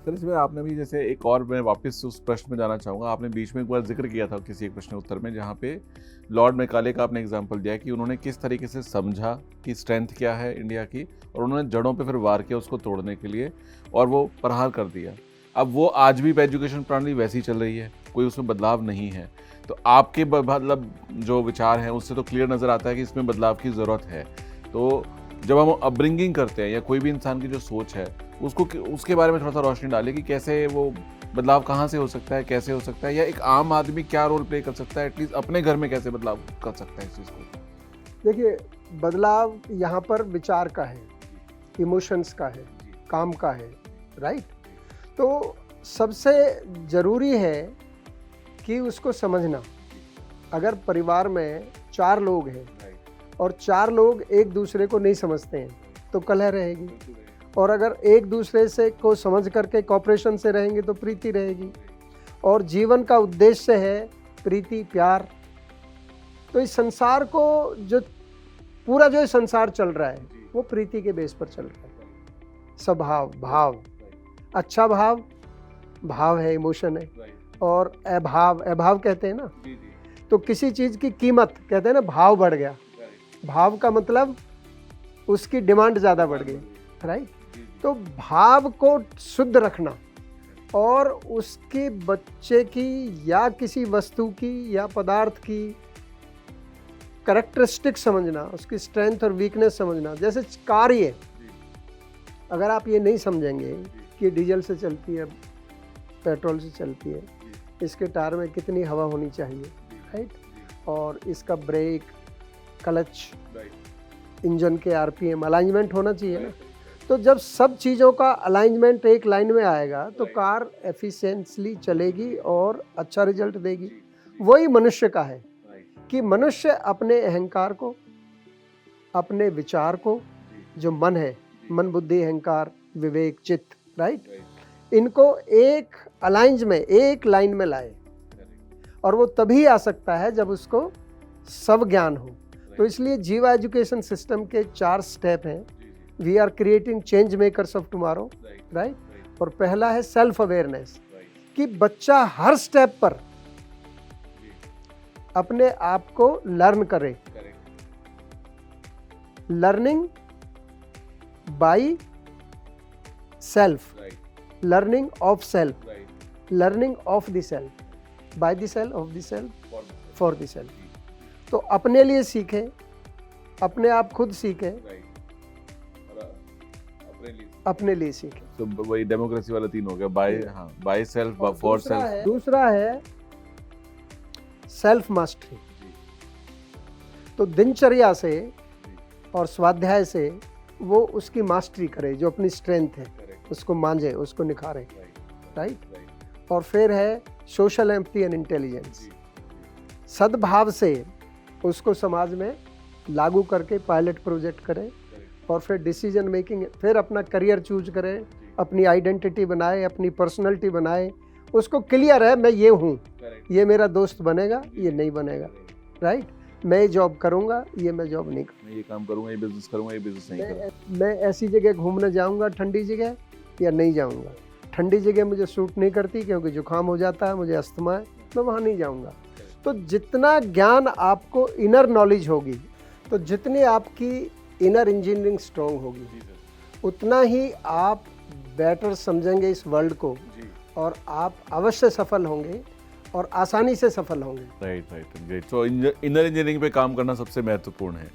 Sir इसमें आपने भी जैसे एक और, मैं वापस उस प्रश्न में जाना चाहूँगा, आपने बीच में एक बार जिक्र किया था किसी एक प्रश्न उत्तर में जहाँ पे लॉर्ड मैकाले का आपने एग्जांपल दिया कि उन्होंने किस तरीके से समझा कि स्ट्रेंथ क्या है इंडिया की, और उन्होंने जड़ों पे फिर वार किया उसको तोड़ने के लिए, और वो प्रहार कर दिया। अब वो आज भी एजुकेशन प्रणाली वैसी चल रही है, कोई उसमें बदलाव नहीं है। तो आपके मतलब जो विचार हैं उससे तो क्लियर नज़र आता है कि इसमें बदलाव की ज़रूरत है। तो जब हम अपब्रिंगिंग करते हैं या कोई भी इंसान की जो सोच है उसको, उसके बारे में थोड़ा सा रोशनी डालें कि कैसे वो बदलाव कहाँ से हो सकता है, कैसे हो सकता है, या एक आम आदमी क्या रोल प्ले कर सकता है, एटलीस्ट अपने घर में कैसे बदलाव कर सकता है इस चीज़ को। देखिए, बदलाव यहाँ पर विचार का है, इमोशंस का है, काम का है, राइट। तो सबसे ज़रूरी है कि उसको समझना। अगर परिवार में 4 लोग हैं और 4 लोग एक दूसरे को नहीं समझते हैं तो कलह रहेगी, और अगर एक दूसरे से को समझ करके कॉपरेशन से रहेंगे तो प्रीति रहेगी। और जीवन का उद्देश्य है प्रीति, प्यार। तो इस संसार को जो पूरा जो संसार चल रहा है वो प्रीति के बेस पर चल रहा है। स्वभाव, भाव, अच्छा भाव, भाव है, इमोशन है। और अभाव, अभाव कहते हैं ना, तो किसी चीज़ की कीमत कहते हैं ना, भाव बढ़ गया। भाव का मतलब उसकी डिमांड ज़्यादा बढ़ गई, राइट। तो भाव को शुद्ध रखना और उसके बच्चे की या किसी वस्तु की या पदार्थ की कैरेक्टरिस्टिक समझना, उसकी स्ट्रेंथ और वीकनेस समझना। जैसे कार ही है, अगर आप ये नहीं समझेंगे कि डीजल से चलती है, पेट्रोल से चलती है, इसके टायर में कितनी हवा होनी चाहिए, राइट, और इसका ब्रेक, क्लच, इंजन के आरपीएम, अलाइनमेंट होना चाहिए ना। तो जब सब चीज़ों का अलाइनमेंट एक लाइन में आएगा तो कार एफिशिएंटली चलेगी और अच्छा रिजल्ट देगी। वही मनुष्य का है कि मनुष्य अपने अहंकार को, अपने विचार को, जो मन है, मन, बुद्धि, अहंकार, विवेक, चित्त, राइट, इनको एक अलाइंज में, एक लाइन में लाए। और वो तभी आ सकता है जब उसको सब ज्ञान हो। तो इसलिए जीवा एजुकेशन सिस्टम के 4 स्टेप हैं। We are creating change makers of tomorrow, right. और पहला है सेल्फ अवेयरनेस, कि बच्चा हर स्टेप पर अपने आप को लर्न करे। Learning by self, learning of self, learning of the self, by the self, of the self, for the self. तो अपने लिए सीखें, अपने आप खुद सीखें, अपने लिए सीखें। तो वही डेमोक्रेसी वाला 3 हो गया, बाय, हाँ, बाय सेल्फ, फॉर सेल्फ। दूसरा है सेल्फ मास्टरी। तो दिनचर्या से और स्वाध्याय से वो उसकी मास्टरी करे, जो अपनी स्ट्रेंथ है उसको मांझे, उसको निखारे, राइट। और फिर है सोशल एम्पैथी एंड इंटेलिजेंस। सद्भाव से उसको समाज में लागू करके पायलट प्रोजेक्ट करें, और फिर डिसीजन मेकिंग, फिर अपना करियर चूज करें, अपनी आइडेंटिटी बनाए, अपनी पर्सनैलिटी बनाए, उसको क्लियर है मैं ये हूँ, ये मेरा दोस्त बनेगा, ये नहीं बनेगा, राइट। मैं जॉब करूँगा, ये मैं जॉब नहीं करूँगा, मैं ये काम करूँगा, ये बिजनेस करूँगा, ये बिजनेस नहीं करूँगा। मैं ऐसी जगह घूमने जाऊँगा ठंडी जगह या नहीं जाऊँगा, ठंडी जगह मुझे सूट नहीं करती क्योंकि जुकाम हो जाता है, मुझे अस्थमा है, मैं वहाँ नहीं जाऊँगा। तो जितना ज्ञान आपको इनर नॉलेज होगी, तो जितनी आपकी इनर इंजीनियरिंग स्ट्रॉन्ग होगी, उतना ही आप बेटर समझेंगे इस वर्ल्ड को, और आप अवश्य सफल होंगे और आसानी से सफल होंगे। Right, great. तो इनर इंजीनियरिंग पे काम करना सबसे महत्वपूर्ण है।